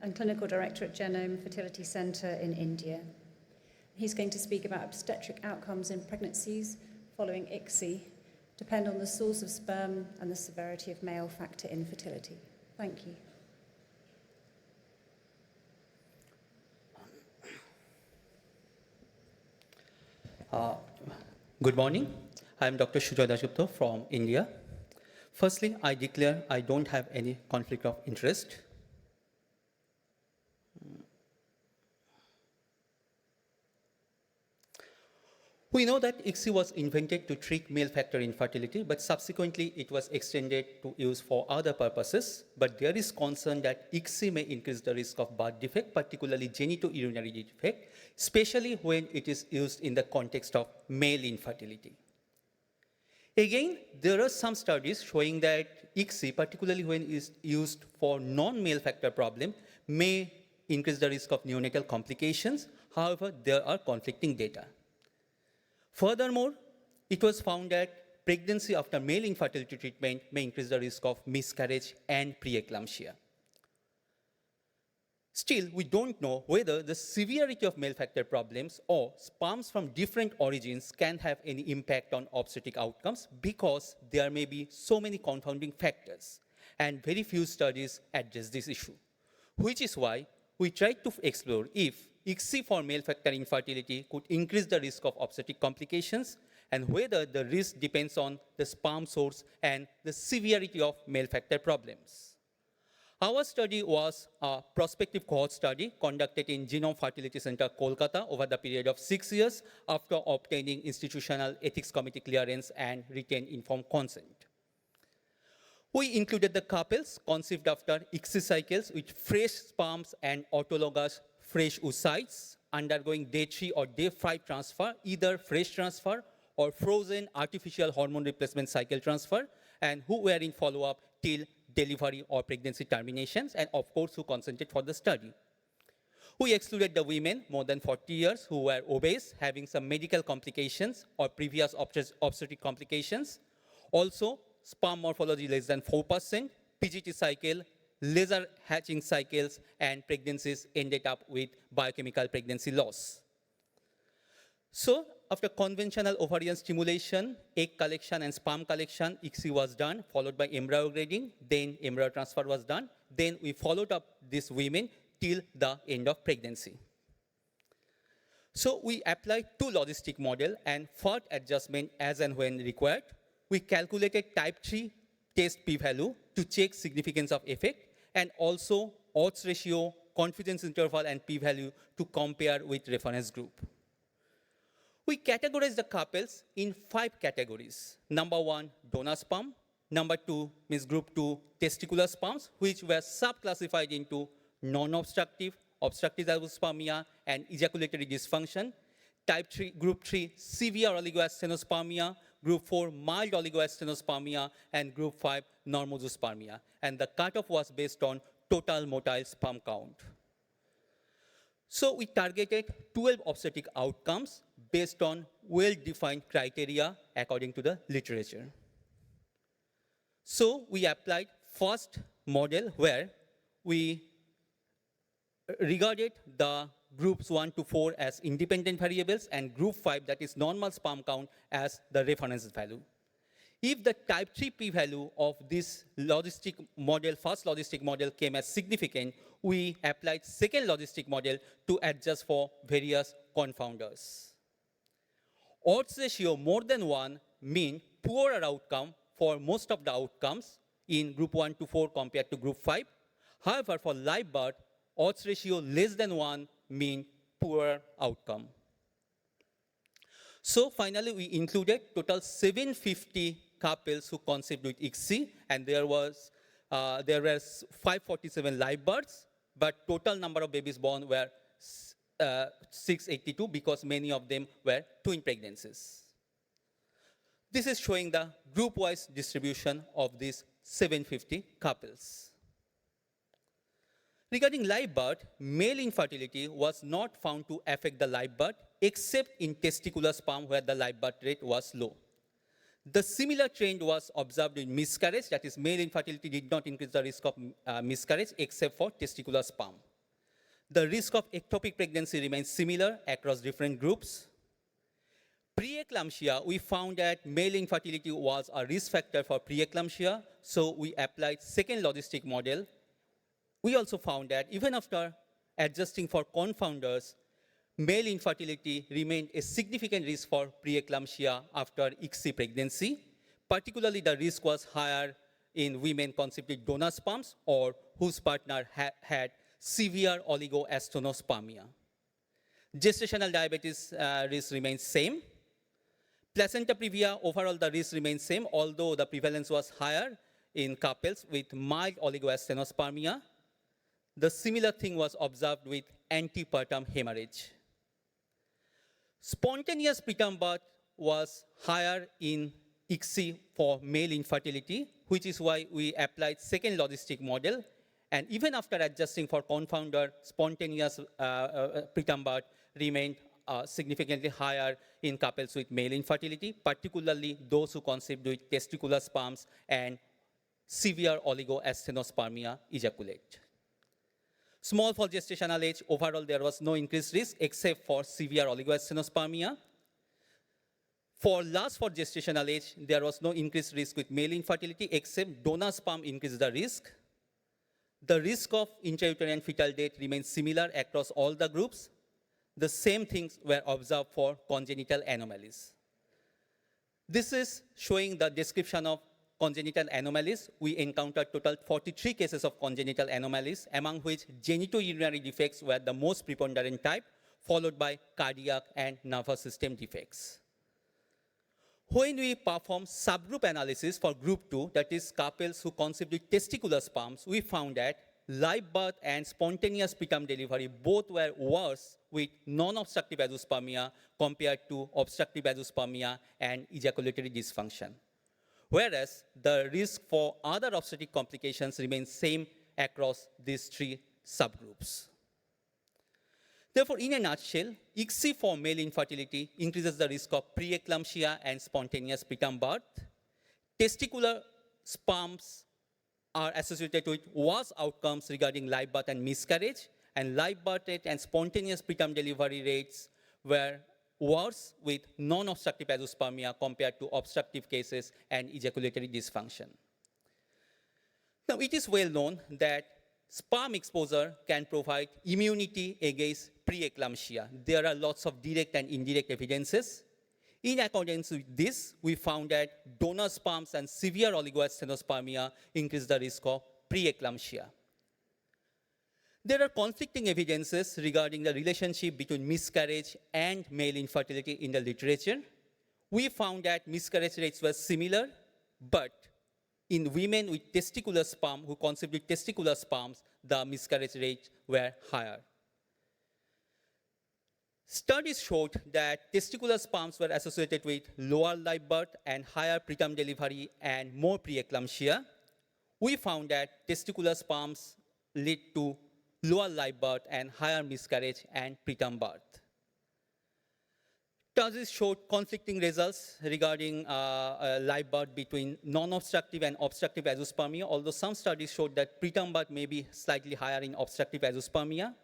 and Clinical Director at Genome Fertility Centre in India. He's going to speak about obstetric outcomes in pregnancies following ICSI, depend on the source of sperm and the severity of male factor infertility. Thank you. Good morning. I am Dr. Sujoy Dasgupta from India. Firstly, I declare I don't have any conflict of interest. We know that ICSI was invented to treat male factor infertility, but subsequently it was extended to use for other purposes. But there is concern that ICSI may increase the risk of birth defect, particularly genitourinary defect, especially when it is used in the context of male infertility. Again, there are some studies showing that ICSI, particularly when it is used for non-male factor problem, may increase the risk of neonatal complications. However, there are conflicting data. Furthermore, it was found that pregnancy after male infertility treatment may increase the risk of miscarriage and preeclampsia. Still, we don't know whether the severity of male factor problems or sperms from different origins can have any impact on obstetric outcomes because there may be so many confounding factors, and very few studies address this issue, which is why we tried to explore if ICSI for male factor infertility could increase the risk of obstetric complications and whether the risk depends on the sperm source and the severity of male factor problems. Our study was a prospective cohort study conducted in Genome Fertility Center, Kolkata over the period of 6 years after obtaining institutional ethics committee clearance and written informed consent. We included the couples conceived after ICSI cycles with fresh sperms and autologous fresh oocytes undergoing day 3 or day 5 transfer, either fresh transfer or frozen artificial hormone replacement cycle transfer, and who were in follow-up till delivery or pregnancy terminations, and of course who consented for the study. We excluded the women more than 40 years who were obese, having some medical complications or previous obstetric complications. Also, sperm morphology less than 4%, PGT cycle, laser hatching cycles, and pregnancies ended up with biochemical pregnancy loss. So, after conventional ovarian stimulation, egg collection, and sperm collection, ICSI was done, followed by embryo grading, then embryo transfer was done. Then we followed up these women till the end of pregnancy. So, we applied 2 logistic models and FERT adjustment as and when required. We calculated type 3 test p-value to check significance of effect, and also odds ratio, confidence interval, and p-value to compare with reference group. We categorized the couples in 5 categories. Number 1, donor sperm. Number 2 means group 2, testicular sperms, which were subclassified into non-obstructive, obstructive azoospermia, and ejaculatory dysfunction. Type 3, group 3, severe oligoasthenospermia. Group 4, mild oligoasthenospermia, and group 5, normozoospermia. And the cutoff was based on total motile sperm count. So we targeted 12 obstetric outcomes based on well-defined criteria according to the literature. So we applied first model where we regarded the groups 1 to 4 as independent variables and group 5, that is normal sperm count, as the reference value. If the type 3 p-value of this logistic model, first logistic model, came as significant, we applied second logistic model to adjust for various confounders. Odds ratio more than 1 mean poorer outcome for most of the outcomes in group 1 to 4 compared to group 5. However, for live birth, odds ratio less than 1 mean poorer outcome. So finally, we included total 750 couples who conceived with ICSI, and there were 547 live births, but total number of babies born were 682 because many of them were twin pregnancies. This is showing the group-wise distribution of these 750 couples. Regarding live birth, male infertility was not found to affect the live birth except in testicular sperm where the live birth rate was low. The similar trend was observed in miscarriage, that is male infertility did not increase the risk of miscarriage except for testicular sperm. The risk of ectopic pregnancy remains similar across different groups. Preeclampsia, we found that male infertility was a risk factor for preeclampsia, so we applied second logistic model. We also found that even after adjusting for confounders, male infertility remained a significant risk for preeclampsia after ICSI pregnancy. Particularly, the risk was higher in women conceived with donor sperms or whose partner had severe oligoastenospermia. Gestational diabetes risk remains same. Placenta previa, overall the risk remains same, although the prevalence was higher in couples with mild oligoastenospermia. The similar thing was observed with antepartum hemorrhage. Spontaneous preterm birth was higher in ICSI for male infertility, which is why we applied second logistic model. And even after adjusting for confounder, spontaneous preterm birth remained significantly higher in couples with male infertility, particularly those who conceived with testicular sperms and severe oligoastenospermia ejaculate. Small for gestational age, overall there was no increased risk except for severe oligoastenospermia. For large for gestational age, there was no increased risk with male infertility except donor sperm increased the risk. The risk of intrauterine fetal death remains similar across all the groups. The same things were observed for congenital anomalies. This is showing the description of congenital anomalies. We encountered total 43 cases of congenital anomalies, among which genitourinary defects were the most preponderant type, followed by cardiac and nervous system defects. When we perform subgroup analysis for group 2, that is couples who conceived with testicular sperms, we found that live birth and spontaneous preterm delivery both were worse with non-obstructive azoospermia compared to obstructive azoospermia and ejaculatory dysfunction. Whereas the risk for other obstetric complications remains same across these three subgroups. Therefore, in a nutshell, ICSI for male infertility increases the risk of preeclampsia and spontaneous preterm birth. Testicular sperms are associated with worse outcomes regarding live birth and miscarriage, and live birth rate and spontaneous preterm delivery rates were worse with non-obstructive azoospermia compared to obstructive cases and ejaculatory dysfunction. Now, it is well known that sperm exposure can provide immunity against preeclampsia. There are lots of direct and indirect evidences. In accordance with this, we found that donor sperms and severe oligoastenospermia increase the risk of preeclampsia. There are conflicting evidences regarding the relationship between miscarriage and male infertility in the literature. We found that miscarriage rates were similar, but in women with testicular sperm who conceived with testicular sperms, the miscarriage rates were higher. Studies showed that testicular sperms were associated with lower live birth and higher preterm delivery and more preeclampsia. We found that testicular sperms lead to lower live birth and higher miscarriage and preterm birth. Studies showed conflicting results regarding live birth between non-obstructive and obstructive azoospermia, although some studies showed that preterm birth may be slightly higher in obstructive azoospermia.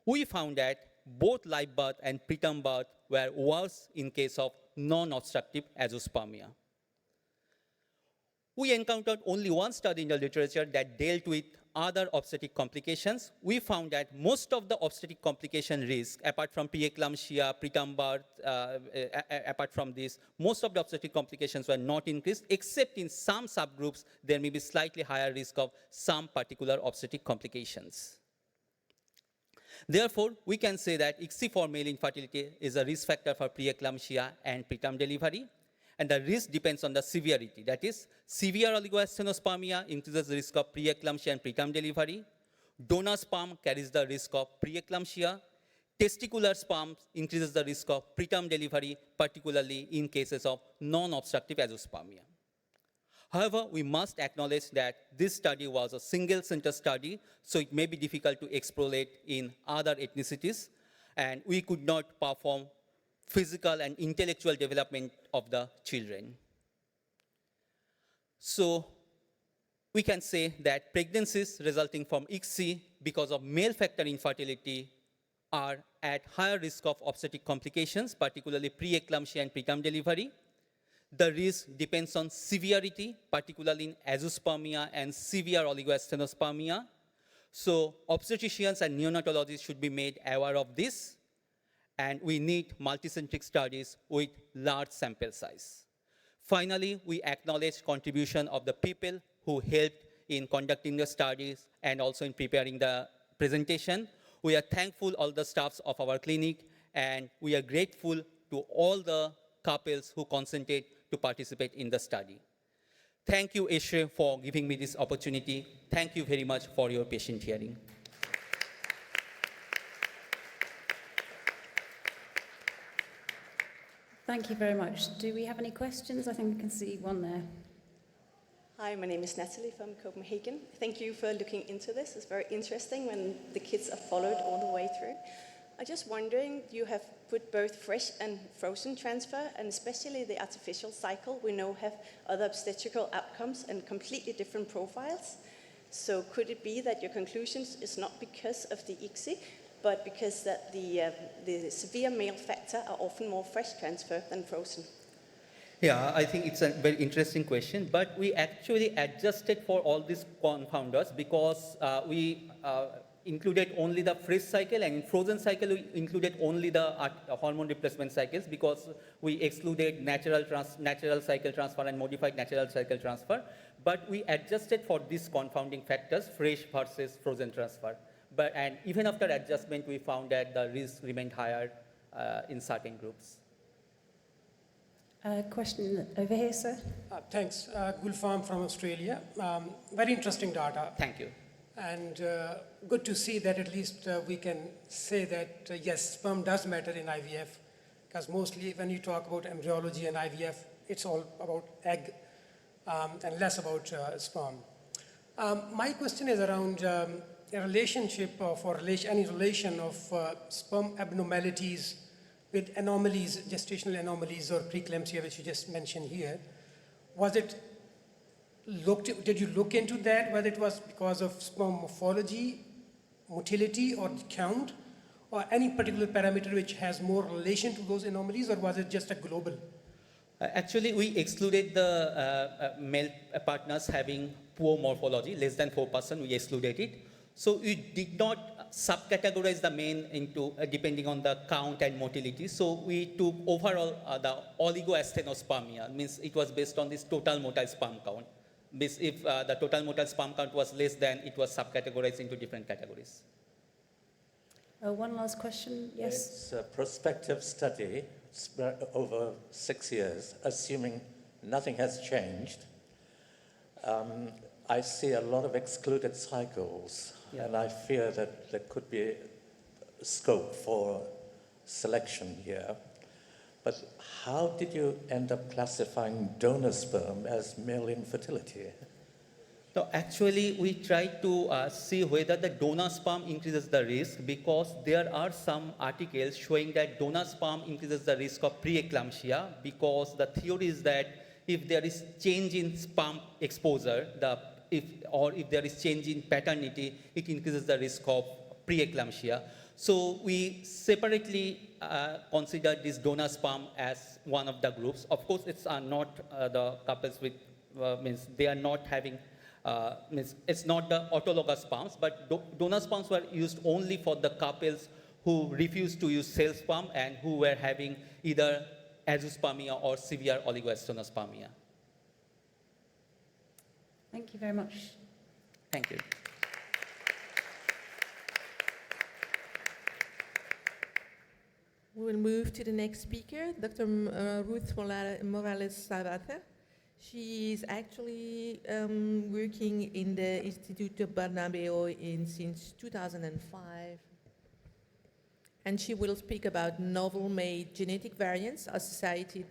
We found that both live birth and preterm birth were worse in case of non-obstructive azoospermia. We encountered only one study in the literature that dealt with other obstetric complications. We found that most of the obstetric complication risk, apart from preeclampsia, preterm birth, apart from this, most of the obstetric complications were not increased, except in some subgroups, there may be slightly higher risk of some particular obstetric complications. Therefore, we can say that ICSI for male infertility is a risk factor for preeclampsia and preterm delivery. And the risk depends on the severity. That is, severe oligoastenospermia increases the risk of preeclampsia and preterm delivery. Donor sperm carries the risk of preeclampsia. Testicular sperm increases the risk of preterm delivery, particularly in cases of non-obstructive azoospermia. However, we must acknowledge that this study was a single-center study, so it may be difficult to extrapolate in other ethnicities, and we could not perform physical and intellectual development of the children. So we can say that pregnancies resulting from ICSI because of male factor infertility are at higher risk of obstetric complications, particularly preeclampsia and preterm delivery. The risk depends on severity, particularly in azoospermia and severe oligoasthenospermia. So obstetricians and neonatologists should be made aware of this, and we need multicentric studies with large sample size. Finally, we acknowledge contribution of the people who helped in conducting the studies and also in preparing the presentation. We are thankful all the staffs of our clinic, and we are grateful to all the couples who consented to participate in the study. Thank you, ESHRE, for giving me this opportunity. Thank you very much for your patient hearing. Thank you very much. Do we have any questions? I think we can see one there. Hi, my name is Natalie from Copenhagen. Thank you for looking into this. It's very interesting when the kids are followed all the way through. I'm just wondering, you have put both fresh and frozen transfer, and especially the artificial cycle, we know have other obstetrical outcomes and completely different profiles. So could it be that your conclusions is not because of the ICSI, but because that the severe male factor are often more fresh transfer than frozen? Yeah, I think it's a very interesting question, but we actually adjusted for all these confounders because we included only the fresh cycle, and in frozen cycle we included only the hormone replacement cycles because we excluded natural cycle transfer and modified natural cycle transfer. But we adjusted for these confounding factors, fresh versus frozen transfer. And even after adjustment, we found that the risk remained higher in certain groups. Question over here, sir. Thanks. Gulfarm from Australia. Very interesting data. Thank you. And good to see that at least we can say that, yes, sperm does matter in IVF, because mostly when you talk about embryology and IVF, it's all about egg and less about sperm. My question is around a relationship any relation of sperm abnormalities with anomalies, gestational anomalies or preeclampsia, which you just mentioned here. Did you look into that, whether it was because of sperm morphology, motility, or count, or any particular parameter which has more relation to those anomalies, or was it just a global? Actually, we excluded the male partners having poor morphology, less than 4%, we excluded it. So we did not subcategorize the men into depending on the count and motility. So we took overall the oligoasthenospermia, means it was based on this total motile sperm count. If the total motile sperm count was less than, it was subcategorized into different categories. One last question, yes? It's a prospective study over 6 years, assuming nothing has changed. I see a lot of excluded cycles, and I fear that there could be scope for selection here. But how did you end up classifying donor sperm as male infertility? So actually, we tried to see whether the donor sperm increases the risk, because there are some articles showing that donor sperm increases the risk of preeclampsia, because the theory is that if there is change in sperm exposure, if there is change in paternity, it increases the risk of preeclampsia. So we separately considered this donor sperm as one of the groups. Of course, it's not the couples with, means they are not having, means it's not the autologous sperms, but donor sperms were used only for the couples who refused to use cell sperm and who were having either azoospermia or severe oligoasthenospermia. Thank you very much. Thank you. We will move to the next speaker, Dr. Ruth Morales-Sabata. She is actually working in the Instituto Bernabeu since 2005. And she will speak about novel made genetic variants associated